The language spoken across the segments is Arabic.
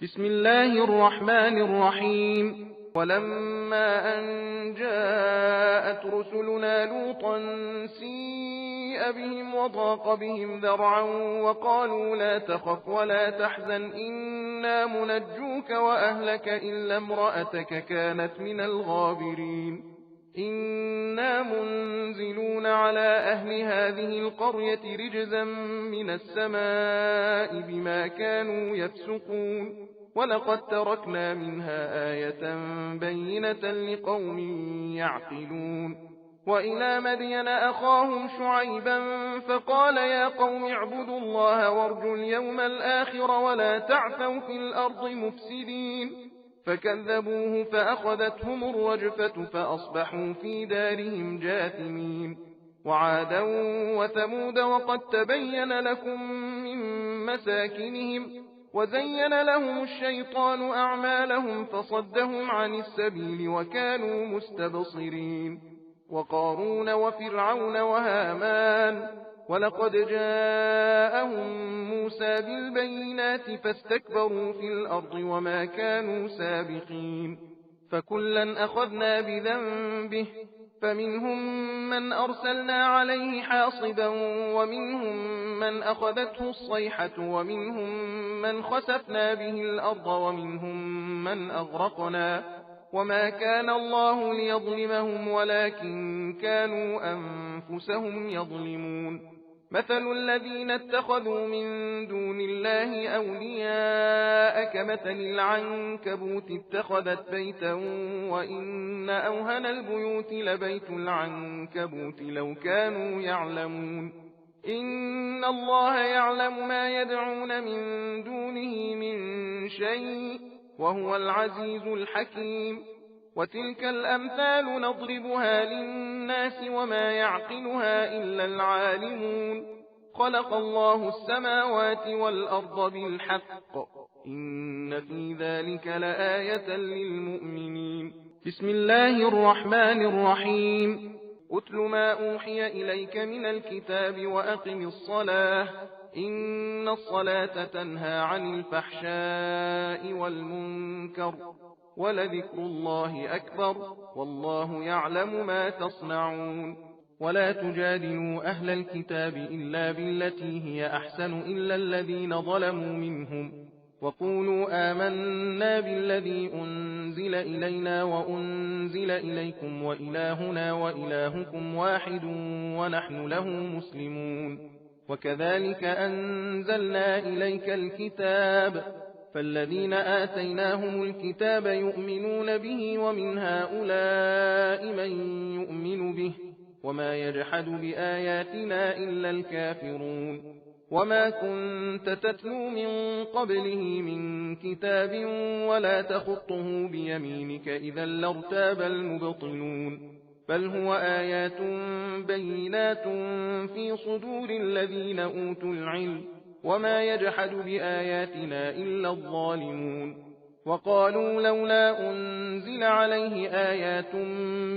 بسم الله الرحمن الرحيم. ولما أن جاءت رسلنا لوطا سيء بهم وضاق بهم ذرعا وقالوا لا تخف ولا تحزن إنا منجوك وأهلك إلا امرأتك كانت من الغابرين إنا منزلون على أهل هذه القرية رجزا من السماء بما كانوا يفسقون ولقد تركنا منها آية بينة لقوم يعقلون. وإلى مدين أخاهم شعيبا فقال يا قوم اعبدوا الله وارجوا اليوم الآخر ولا تعثوا في الأرض مفسدين فكذبوه فأخذتهم الرجفة فأصبحوا في دارهم جاثمين. وعادا وثمود وقد تبين لكم من مساكنهم وزين لهم الشيطان أعمالهم فصدهم عن السبيل وكانوا مستبصرين. وقارون وفرعون وهامان ولقد جاءهم موسى بالبينات فاستكبروا في الأرض وما كانوا سابقين فكلا أخذنا بذنبه فمنهم من أرسلنا عليه حاصبا ومنهم من أخذته الصيحة ومنهم من خسفنا به الأرض ومنهم من أغرقنا وما كان الله ليظلمهم ولكن كانوا أنفسهم يظلمون. مثل الذين اتخذوا من دون الله أولياء كمثل العنكبوت اتخذت بيتا وإن أوهن البيوت لبيت العنكبوت لو كانوا يعلمون إن الله يعلم ما يدعون من دونه من شيء وهو العزيز الحكيم. وتلك الأمثال نضربها للناس وما يعقلها إلا العالمون. خلق الله السماوات والأرض بالحق إن في ذلك لآية للمؤمنين. بسم الله الرحمن الرحيم. أتل ما أوحي إليك من الكتاب وأقم الصلاة إن الصلاة تنهى عن الفحشاء والمنكر ولذكر الله أكبر والله يعلم ما تصنعون. ولا تجادلوا أهل الكتاب إلا بالتي هي أحسن إلا الذين ظلموا منهم وقولوا آمنا بالذي أنزل إلينا وأنزل إليكم وإلهنا وإلهكم واحد ونحن له مسلمون. وكذلك أنزلنا إليك الكتاب فالذين آتيناهم الكتاب يؤمنون به ومن هؤلاء من يؤمن به وما يجحد بآياتنا إلا الكافرون. وما كنت تتلو من قبله من كتاب ولا تخطه بيمينك إذا لارتاب المبطلون بل هو آيات بينات في صدور الذين أوتوا العلم وما يجحد بآياتنا إلا الظالمون. وقالوا لولا أنزل عليه آيات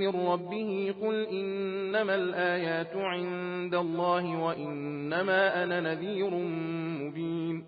من ربه قل إنما الآيات عند الله وإنما أنا نذير मुबीन।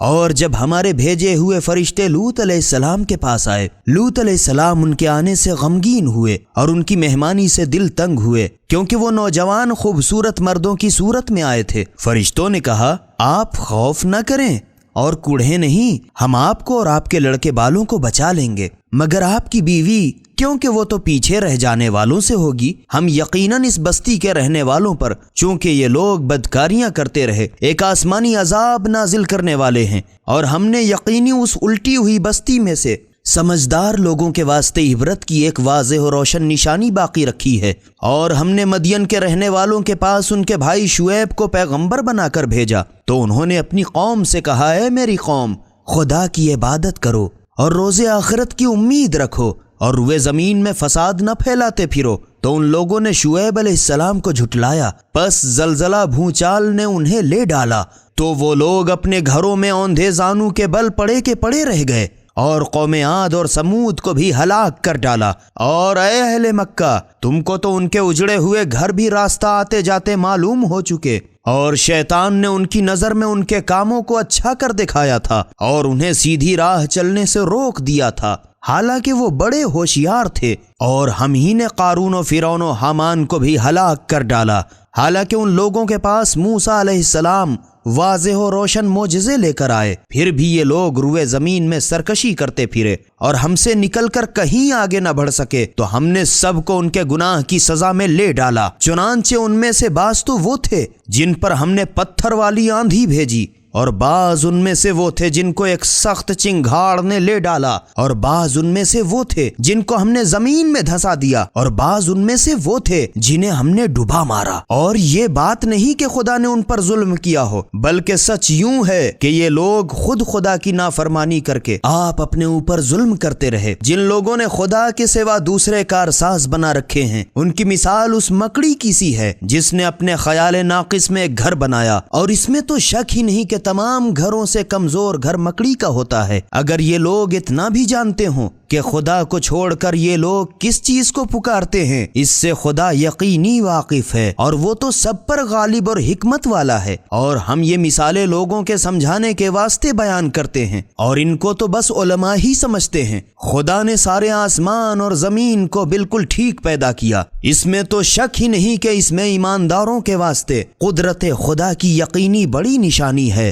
और जब हमारे भेजे हुए फरिश्ते लूत अलैहिस्सलाम के पास आए, लूत अलैहिस्सलाम उनके आने से गमगीन हुए और उनकी मेहमानी से दिल तंग हुए, क्योंकि वो नौजवान खूबसूरत मर्दों की सूरत में आए थे। फरिश्तों ने कहा, आप खौफ न करें और कूढ़े नहीं, हम आपको और आपके लड़के बालों को बचा लेंगे, मगर आपकी बीवी, क्योंकि वो तो पीछे रह जाने वालों से होगी। हम यकीनन इस बस्ती के रहने वालों पर, चूंकि ये लोग बदकारियां करते रहे, एक आसमानी अजाब नाजिल करने वाले हैं, और हमने यकीनी उस उल्टी हुई बस्ती में से समझदार लोगों के वास्ते इबरत की एक वाज़ेह और रोशन निशानी बाकी रखी है। और हमने मदियन के रहने वालों के पास उनके भाई शुएब को पैगंबर बनाकर भेजा, तो उन्होंने अपनी कौम से कहा, है मेरी कौम, खुदा की इबादत करो और रोज़े आखिरत की उम्मीद रखो और वे ज़मीन में फसाद न फैलाते फिरो। तो उन लोगों ने शुएब अलैहिस्सलाम को झुटलाया, बस जलजला भूचाल ने उन्हें ले डाला, तो वो लोग अपने घरों में औंधे जानू के बल पड़े के पड़े रह गए और कौम आद और समूद को भी हलाक कर डाला। और ऐ अहले मक्का, तुमको तो उनके उजड़े हुए घर भी रास्ता आते जाते मालूम हो चुके। اور شیطان نے ان کی نظر میں ان کے کاموں کو اچھا کر دکھایا تھا اور انہیں سیدھی راہ چلنے سے روک دیا تھا، حالانکہ وہ بڑے ہوشیار تھے، اور ہم ہی نے قارون و فرعون و حامان کو بھی ہلاک کر ڈالا، حالانکہ ان لوگوں کے پاس موسیٰ علیہ السلام واضح و روشن معجزے لے کر آئے، پھر بھی یہ لوگ روئے زمین میں سرکشی کرتے پھرے اور ہم سے نکل کر کہیں آگے نہ بڑھ سکے، تو ہم نے سب کو ان کے گناہ کی سزا میں لے ڈالا۔ چنانچہ ان میں سے بعض تو وہ تھے جن پر ہم نے پتھر والی آندھی بھیجی، اور بعض ان میں سے وہ تھے جن کو ایک سخت چنگھاڑ نے لے ڈالا، اور بعض ان میں سے وہ تھے جن کو ہم نے زمین میں دھسا دیا، اور بعض ان میں سے وہ تھے جنہیں ہم نے ڈبا مارا۔ اور یہ بات نہیں کہ خدا نے ان پر ظلم کیا ہو، بلکہ سچ یوں ہے کہ یہ لوگ خود خدا کی نافرمانی کر کے آپ اپنے اوپر ظلم کرتے رہے۔ جن لوگوں نے خدا کے سوا دوسرے کارساز بنا رکھے ہیں، ان کی مثال اس مکڑی کی سی ہے جس نے اپنے خیال ناقص میں ایک گھر بنایا، اور اس میں تو شک ہی نہیں کہ تمام گھروں سے کمزور گھر مکڑی کا ہوتا ہے۔ اگر یہ لوگ اتنا بھی جانتے ہوں کہ خدا کو چھوڑ کر یہ لوگ کس چیز کو پکارتے ہیں، اس سے خدا یقینی واقف ہے، اور وہ تو سب پر غالب اور حکمت والا ہے۔ اور ہم یہ مثالیں لوگوں کے سمجھانے کے واسطے بیان کرتے ہیں، اور ان کو تو بس علماء ہی سمجھتے ہیں۔ خدا نے سارے آسمان اور زمین کو بالکل ٹھیک پیدا کیا، اس میں تو شک ہی نہیں کہ اس میں ایمانداروں کے واسطے قدرت خدا کی یقینی بڑی نشانی ہے۔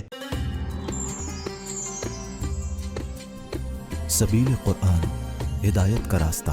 سبیل قرآن، ہدایت کا راستہ۔